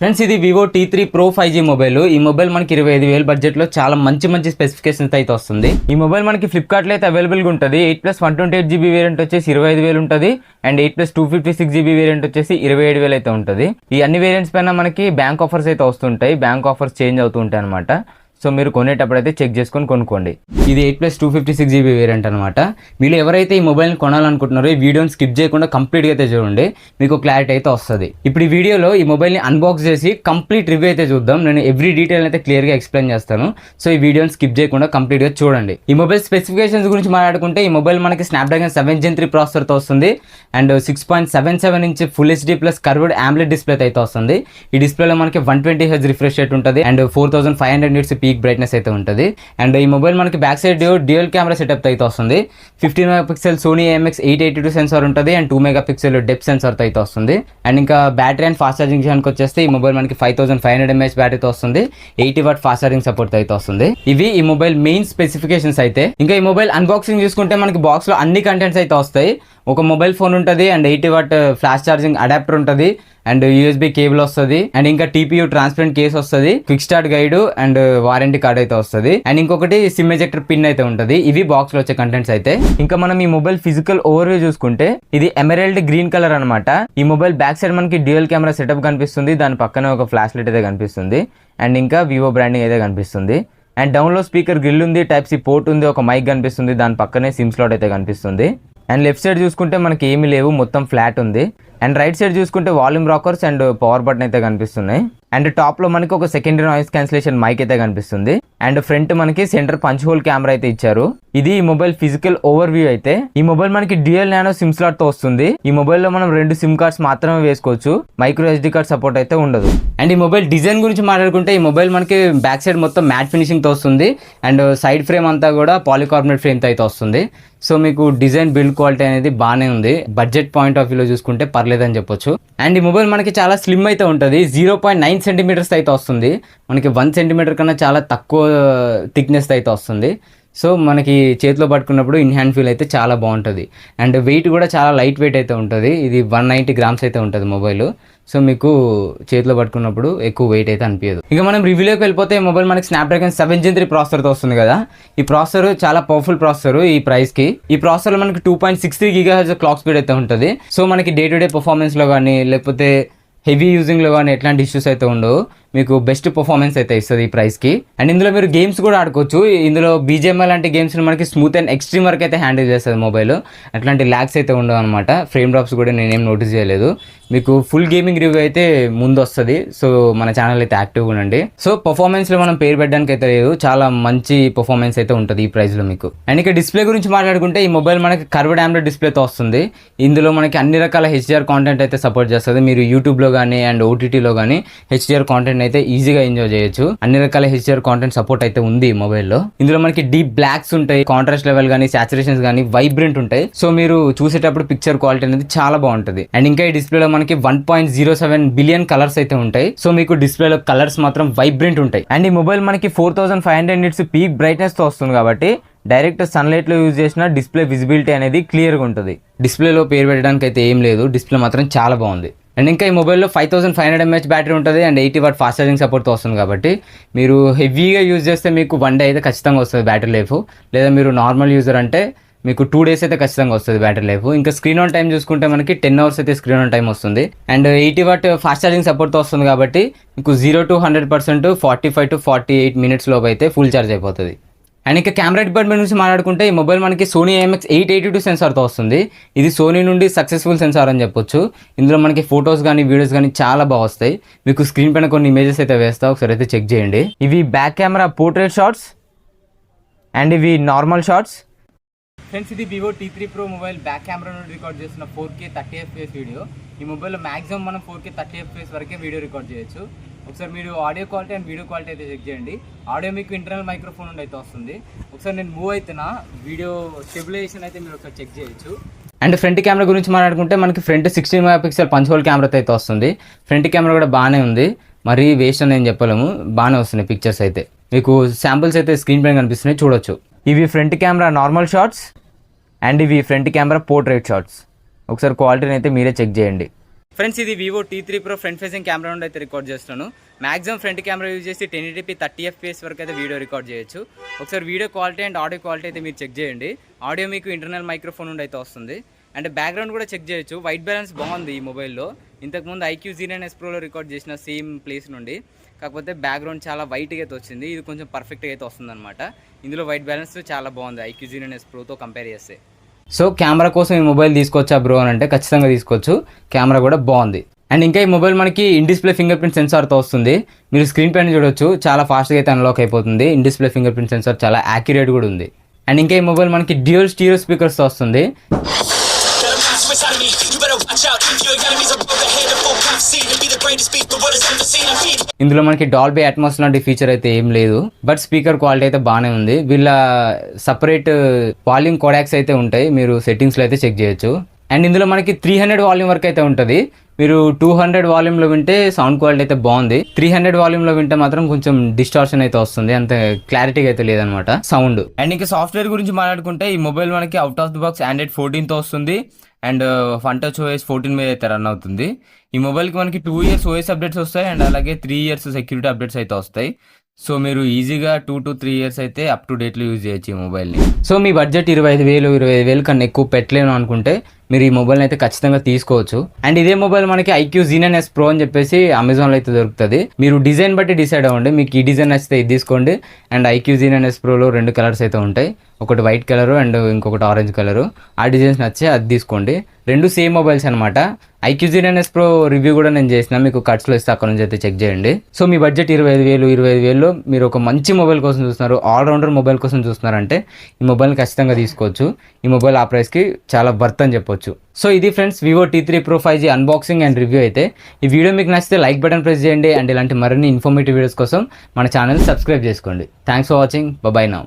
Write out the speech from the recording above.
Friends ఇది Vivo T3 Pro 5G mobile. ఈ mobile మనకి 25,000 బడ్జెట్ లో చాలా మంచి స్పెసిఫికేషన్స్ అయితే వస్తుంది. ఈ మొబైల్ మనకి ఫ్లిప్కార్ట్ లో అయితే అవైలబుల్ గా ఉంటుంది. 8+128GB వేరియంట్ వచ్చేసి 25,000 ఉంటుంది. అండ్ 8+256GB వేరియంట్ వచ్చేసి 27,000 అయితే ఉంటుంది. ఈ అన్ని వేరియంట్స్ పైన మనకి బ్యాంక్ ఆఫర్స్ అయితే వస్తుంటాయి. బ్యాంక్ ఆఫర్స్ చేంజ్ అవుతూ ఉంటాయి అనమాట. సో మీరు కొనేటప్పుడు అయితే చెక్ చేసుకొని కొనుక్కోండి. ఇది 8+256GB వేరియంట్ అనమాట. మీరు ఎవరైతే ఈ మొబైల్ని కొనాలనుకుంటున్నారో ఈ వీడియోని స్కిప్ చేయకుండా కంప్లీట్గా అయితే చూడండి, మీకు క్లారిటీ అయితే వస్తుంది. ఇప్పుడు ఈ వీడియోలో ఈ మొబైల్ని అన్బాక్స్ చేసి కంప్లీట్ రివ్యూ అయితే చూద్దాం. నేను ఎవ్రీ డీటెయిల్ అయితే క్లియర్గా ఎక్స్ప్లెయిన్ చేస్తాను. సో ఈ వీడియోని స్కిప్ చేయకుండా కంప్లీట్గా చూడండి. ఈ మొబైల్ స్పెసిఫికేషన్స్ గురించి మాట్లాడుకుంటే ఈ మొబైల్ మనకి స్నాప్డ్రాగన్ 7 Gen 3 ప్రాసెసర్తో వస్తుంది. And 6.77 inch full HD plus curved AMOLED display అయితే వస్తుంది. ఈ డిస్ప్లేలో మనకి 120Hz రిఫ్రెష్ రేట్ ఉంటుంది. అండ్ 4500 nits పీక్ బ్రైట్నెస్ అయితే ఉంటుంది. అండ్ ఈ మొబైల్ మనకి back side dual camera setup అయితే వస్తుంది. 15 MP సోనీ IMX882 సెన్సార్ ఉంటుంది. అండ్ 2 MP డెప్త్ సెన్సార్ అయితే వస్తుంది. అండ్ ఇంకా బ్యాటరీ అండ్ ఫాస్ట్ ఛార్జింగ్ విషయానికి వచ్చేస్తే ఈ మొబైల్ మనకి 5500 mAh బ్యాటరీతో వస్తుంది. 80W ఫాస్ట్ ఛార్జింగ్ సపోర్ట్ అయితే వస్తుంది. ఇవి ఈ మొబైల్ మెయిన్ స్పెసిఫికేషన్స్ అయితే. ఇంకా ఈ మొబైల్ అన్బాక్సింగ్ చూసుకుంటే మనకి బాక్స్ లో అన్ని కంటెంట్స్ అయితే వస్తాయి. ఒక మొబైల్ ఫోన్ ఉంటుంది. And 80W flash charging adapter ఉంటుంది. అండ్ USB కేబుల్ వస్తుంది. అండ్ ఇంకా TPU ట్రాన్స్పరెంట్ కేస్ వస్తుంది. Quick start guide and warranty card అయితే వస్తుంది. అండ్ ఇంకొకటి సిమ్ ఎజెక్టర్ పిన్ అయితే ఉంటుంది. ఇవి బాక్స్ లో వచ్చే కంటెంట్స్ అయితే. ఇంకా మనం ఈ మొబైల్ ఫిజికల్ ఓవర్వ్యూ చూసుకుంటే ఇది ఎమరాల్డ్ గ్రీన్ కలర్ అనమాట. ఈ మొబైల్ బ్యాక్ సైడ్ మనకి డ్యూయల్ కెమెరా సెటప్ కనిపిస్తుంది. దాని పక్కన ఒక ఫ్లాష్ లైట్ అయితే కనిపిస్తుంది. అండ్ ఇంకా వివో బ్రాండింగ్ అయితే కనిపిస్తుంది. అండ్ డౌన్ లో స్పీకర్ గ్రిల్ ఉంది, Type-C పోర్ట్ ఉంది, ఒక మైక్ కనిపిస్తుంది. దాని పక్కనే సిమ్ స్లాట్ అయితే కనిపిస్తుంది. అండ్ లెఫ్ట్ సైడ్ చూసుకుంటే మనకి ఏమీ లేవు, మొత్తం ఫ్లాట్ ఉంది. అండ్ రైట్ సైడ్ చూసుకుంటే volume rockers and power button అయితే కనిపిస్తున్నాయి. అండ్ టాప్ లో మనకి ఒక సెకండరీ నాయిస్ క్యాన్సిలేషన్ మైక్ అయితే కనిపిస్తుంది. అండ్ ఫ్రంట్ మనకి సెంటర్ పంచ్ హోల్ కెమెరా అయితే ఇచ్చారు. ఇది ఈ మొబైల్ ఫిజికల్ ఓవర్ వ్యూ అయితే. ఈ మొబైల్ మనకి డ్యూయల్ నానో సిమ్ స్లాట్ తో వస్తుంది. ఈ మొబైల్ లో మనం 2 సిమ్ కార్డ్స్ మాత్రమే వేసుకోవచ్చు. మైక్రో SD కార్డ్ సపోర్ట్ అయితే ఉండదు. అండ్ ఈ మొబైల్ డిజైన్ గురించి మాట్లాడుకుంటే ఈ మొబైల్ మనకి బ్యాక్ సైడ్ మొత్తం మ్యాట్ ఫినిషింగ్ తో వస్తుంది. అండ్ సైడ్ ఫ్రేమ్ అంతా కూడా పాలికార్బోనేట్ ఫ్రేమ్ తో అయితే వస్తుంది. సో మీకు డిజైన్ బిల్డ్ క్వాలిటీ అనేది బాగానే ఉంది. బడ్జెట్ పాయింట్ ఆఫ్ వ్యూలో చూసుకుంటే పర్లేదని చెప్పొచ్చు. అండ్ ఈ మొబైల్ మనకి చాలా స్లిమ్ అయితే ఉంటుంది. 0.9 సెంటీమీటర్స్ అయితే వస్తుంది. మనకి 1 సెంటీమీటర్ కన్నా చాలా తక్కువ థిక్నెస్ అయితే వస్తుంది. సో మనకి చేతిలో పట్టుకున్నప్పుడు ఇన్ హ్యాండ్ ఫీల్ అయితే చాలా బాగుంటుంది. అండ్ వెయిట్ కూడా చాలా లైట్ వెయిట్ అయితే ఉంటుంది. ఇది 190 గ్రామ్స్ అయితే ఉంటుంది మొబైల్. సో మీకు చేతిలో పట్టుకున్నప్పుడు ఎక్కువ వెయిట్ అయితే అనిపించదు. ఇక మనం రివ్యూలోకి వెళ్ళిపోతే మొబైల్ మనకి స్నాప్డ్రాగన్ 7 Gen 3 ప్రాసెసర్తో వస్తుంది కదా. ఈ ప్రాసెసర్ చాలా పవర్ఫుల్ ప్రాసెసర్ ఈ ప్రైస్కి. ఈ ప్రాసెసర్లో మనకి 2.63 GHz క్లాక్ స్పీడ్ అయితే ఉంటుంది. సో మనకి డే టు డే పర్ఫార్మెన్స్లో కానీ లేకపోతే హెవీ యూజింగ్లో కానీ ఎట్లాంటి ఇష్యూస్ అయితే ఉండవు. మీకు బెస్ట్ పర్ఫార్మెన్స్ అయితే ఇస్తుంది ఈ ప్రైస్కి. అండ్ ఇందులో మీరు గేమ్స్ కూడా ఆడుకోవచ్చు. ఇందులో BGMI లాంటి గేమ్స్ మనకి స్మూత్ అండ్ ఎక్స్ట్రీమ్ వరకు అయితే హ్యాండిల్ చేస్తుంది మొబైల్. అట్లాంటి ల్యాగ్స్ అయితే ఉండవు అనమాట. ఫ్రేమ్ డ్రాప్స్ కూడా నేనేం నోటీస్ చేయలేదు. మీకు ఫుల్ గేమింగ్ రివ్యూ అయితే ముందు వస్తుంది. సో మన ఛానల్ అయితే యాక్టివ్గా ఉండండి. సో పర్ఫార్మెన్స్లో మనం పేరు పెట్టడానికి అయితే లేదు, చాలా మంచి పర్ఫార్మెన్స్ అయితే ఉంటుంది ఈ ప్రైస్లో మీకు. అండ్ ఇక డిస్ప్లే గురించి మాట్లాడుకుంటే ఈ మొబైల్ మనకి కర్వ్డ్ AMOLED డిస్ప్లేతో వస్తుంది. ఇందులో మనకి అన్ని రకాల HDR కాంటెంట్ అయితే సపోర్ట్ చేస్తుంది. మీరు యూట్యూబ్లో కానీ అండ్ OTTలో కానీ HDR కాంటెంట్ అయితే ఈజీగా ఎంజాయ్ చేయొచ్చు. అన్ని రకాల HDR కాంటెంట్ సపోర్ట్ అయితే ఉంది ఈ మొబైల్లో. ఇందులో మనకి డీప్ బ్లాక్స్ ఉంటాయి, కాంట్రాస్ట్ లెవెల్ కానీ సాచురేషన్స్ కానీ వైబ్రెంట్ ఉంటాయి. సో మీరు చూసేటప్పుడు పిక్చర్ క్వాలిటీ అనేది చాలా బాగుంటుంది. అండ్ ఇంకా ఈ డిస్ప్లేలో మనకి 1.07 బిలియన్ కలర్స్ అయితే ఉంటాయి. సో మీకు డిస్ప్లేలో కలర్స్ మాత్రం వైబ్రెంట్ ఉంటాయి. అండ్ ఈ మొబైల్ మనకి 4500 nits పీక్ బ్రైట్నెస్ తో వస్తుంది కాబట్టి డైరెక్ట్ సన్లైట్ లో యూజ్ చేసిన డిస్ప్లే విజిబిలిటీ అనేది క్లియర్ గా ఉంటుంది. డిస్ప్లేలో పేరు పెట్టడానికి అయితే ఏం లేదు, డిస్ప్లే మాత్రం చాలా బాగుంది. అండ్ ఇంకా ఈ మొబైల్లో 5500 mAh బ్యాటరీ ఉంటుంది. అండ్ 80W ఫాస్ట్ ఛార్జింగ్ సపోర్ట్తో వస్తుంది కాబట్టి మీరు హెవీగా యూజ్ చేస్తే మీకు 1 day అయితే ఖచ్చితంగా వస్తుంది బ్యాటరీ లైఫ్. లేదా మీరు నార్మల్ యూజర్ అంటే మీకు 2 days అయితే ఖచ్చితంగా వస్తుంది బ్యాటరీ లైఫ్. ఇంకా స్క్రీన్ ఆన్ టైం చూసుకుంటే మనకి 10 hours అయితే స్క్రీన్ ఆన్ టైం వస్తుంది. అండ్ 80W ఫాస్ట్ ఛార్జింగ్ సపోర్ట్తో వస్తుంది కాబట్టి మీకు 0 to 100% 45 to 48 minutes లోపు అయితే ఫుల్ ఛార్జ్ అయిపోతుంది. అండ్ ఇంకా కెమెరా డిపార్ట్మెంట్ నుంచి మాట్లాడుకుంటే ఈ మొబైల్ మనకి సోనీ IMX882 సెన్సార్తో వస్తుంది. ఇది సోనీ నుండి సక్సెస్ఫుల్ సెన్సార్ అని చెప్పొచ్చు. ఇందులో మనకి ఫొటోస్ కానీ వీడియోస్ కానీ చాలా బాగా వస్తాయి. మీకు స్క్రీన్ పైన కొన్ని ఇమేజెస్ అయితే వేస్తా, ఒకసారి అయితే చెక్ చేయండి. ఇవి back camera portrait shots and ఇవి నార్మల్ షాట్స్. ఫ్రెండ్స్ ఇది Vivo T3 Pro mobile back camera నుండి రికార్డ్ చేసిన 4K 30 FPS వీడియో. ఈ మొబైల్లో మాక్సిమం మనం 4K 30 FPS వరకే వీడియో రికార్డ్ చేయొచ్చు. ఒకసారి మీరు audio quality and video quality అయితే చెక్ చేయండి. ఆడియో మీకు ఇంటర్నల్ మైక్రోఫోన్ నుండి అయితే వస్తుంది. ఒకసారి నేను మూవ్ అవుతున్నా, వీడియో స్టెబిలైజేషన్ అయితే మీరు ఒకసారి చెక్ చేయొచ్చు. అండ్ ఫ్రంట్ కెమెరా గురించి మాట్లాడుకుంటే మనకి ఫ్రంట్ 16 MP పంచ్ హోల్ కెమెరాతో అయితే వస్తుంది. ఫ్రంట్ కెమెరా కూడా బాగానే ఉంది, మరీ వేస్ట్ అని ఏం చెప్పలేము, బాగానే వస్తున్నాయి పిక్చర్స్ అయితే. మీకు శాంపుల్స్ అయితే స్క్రీన్ పైన కనిపిస్తున్నాయి, చూడొచ్చు. ఇవి front camera normal shots and ఇవి ఫ్రంట్ కెమెరా పోర్ట్రేట్ షాట్స్. ఒకసారి క్వాలిటీని అయితే మీరే చెక్ చేయండి. ఫ్రెండ్స్ ఇది Vivo T3 Pro front facing camera నుండి అయితే రికార్డ్ చేస్తున్నాను. మాక్సిమం ఫ్రంట్ కెమెరా యూజ్ చేసి 1080p 30 fps వరకు అయితే వీడియో రికార్డ్ చేయొచ్చు. ఒకసారి video quality and audio quality అయితే మీరు చెక్ చేయండి. ఆడియో మీకు ఇంటర్నల్ మైక్రోఫోన్ నుండి అయితే వస్తుంది. అండ్ బ్యాక్గ్రౌండ్ కూడా చెక్ చేయొచ్చు. వైట్ బ్యాలెన్స్ బాగుంది ఈ మొబైల్లో. ఇంతకుముందు IQ Z9S Proలో రికార్డ్ చేసిన సేమ్ ప్లేస్ నుండి, కాకపోతే బ్యాక్గ్రౌండ్ చాలా వైట్గా అయితే వచ్చింది. ఇది కొంచెం పర్ఫెక్ట్గా అయితే వస్తుందన్నమాట. ఇందులో వైట్ బ్యాలెన్స్ చాలా బాగుంది IQ Z9S Proతో కంపేర్ చేస్తే. సో కెమెరా కోసం ఈ మొబైల్ తీసుకోవచ్చా బ్రో అని అంటే ఖచ్చితంగా తీసుకోవచ్చు. కెమెరా కూడా బాగుంది. అండ్ ఇంకా ఈ మొబైల్ మనకి ఇన్ డిస్ప్లే ఫింగర్ ప్రింట్ సెన్సార్తో వస్తుంది. మీరు స్క్రీన్ పైన చూడొచ్చు, చాలా ఫాస్ట్గా అయితే అన్లాక్ అయిపోతుంది. In display finger print censor చాలా యాక్యురేట్ కూడా ఉంది. అండ్ ఇంకా ఈ మొబైల్ మనకి డ్యూయల్ స్టీరియో స్పీకర్స్తో వస్తుంది. ఇందులో మనకి డాల్బీ అట్మాస్ లాంటి ఫీచర్ అయితే ఏం లేదు, బట్ స్పీకర్ క్వాలిటీ అయితే బాగానే ఉంది. వీళ్ళ సపరేట్ వాల్యూమ్ కోడాక్స్ అయితే ఉంటాయి, మీరు సెట్టింగ్స్లో అయితే చెక్ చేయొచ్చు. అండ్ ఇందులో మనకి 300 వాల్యూమ్ వరకు అయితే ఉంటుంది. మీరు 200 వాల్యూమ్లో వింటే సౌండ్ క్వాలిటీ అయితే బాగుంది. 300 వాల్యూమ్లో వింటే మాత్రం కొంచెం డిస్టార్షన్ అయితే వస్తుంది, అంత క్లారిటీగా అయితే లేదనమాట సౌండ్. అండ్ ఇంకా సాఫ్ట్వేర్ గురించి మాట్లాడుకుంటే ఈ మొబైల్ మనకి out of the box Android 14తో వస్తుంది. అండ్ FunTouch OS 14 మీద అయితే రన్ అవుతుంది. ఈ మొబైల్కి మనకి 2 years OS అప్డేట్స్ వస్తాయి అండ్ అలాగే 3 years సెక్యూరిటీ అప్డేట్స్ అయితే వస్తాయి. సో మీరు ఈజీగా 2 to 3 years అయితే అప్ టు డేట్లో యూజ్ చేయొచ్చు ఈ మొబైల్ని. సో మీ బడ్జెట్ 25,000 కన్నా ఎక్కువ పెట్టలేను అనుకుంటే మీరు ఈ మొబైల్ని అయితే ఖచ్చితంగా తీసుకోవచ్చు. అండ్ ఇదే మొబైల్ మనకి IQ Z9S Pro అని చెప్పేసి అమెజాన్లో అయితే దొరుకుతుంది. మీరు డిజైన్ బట్టి డిసైడ్ అవ్వండి, మీకు ఈ డిజైన్ నచ్చితే ఇది తీసుకోండి. అండ్ IQ Z9S Proలో 2 కలర్స్ అయితే ఉంటాయి, ఒకటి వైట్ కలరు అండ్ ఇంకొకటి ఆరెంజ్ కలరు. ఆ డిజైన్స్ నచ్చే అది తీసుకోండి. 2 సేమ్ మొబైల్స్ అనమాట. IQ Z9S Pro రివ్యూ కూడా నేను చేసిన, మీకు కట్స్లో ఇస్తే అక్కడ నుంచి అయితే చెక్ చేయండి. సో మీ బడ్జెట్ 25,000లో మీరు ఒక మంచి మొబైల్ కోసం చూస్తున్నారు, ఆల్రౌండర్ మొబైల్ కోసం చూస్తున్నారంటే ఈ మొబైల్ని ఖచ్చితంగా తీసుకోవచ్చు. ఈ మొబైల్ ఆ ప్రైస్కి చాలా వర్త్ అని చెప్పొచ్చు. సో ఇది friends Vivo T3 Pro 5G unboxing and review అయితే. ఈ వీడియో మీకు నచ్చితే లైక్ బటన్ ప్రెస్ చేయండి అండ్ ఇలాంటి మరిన్ని ఇన్ఫర్మేటివ్ వీడియోస్ కోసం మన ఛానల్ సబ్స్క్రైబ్ చేసుకోండి. Thanks for watching. By now.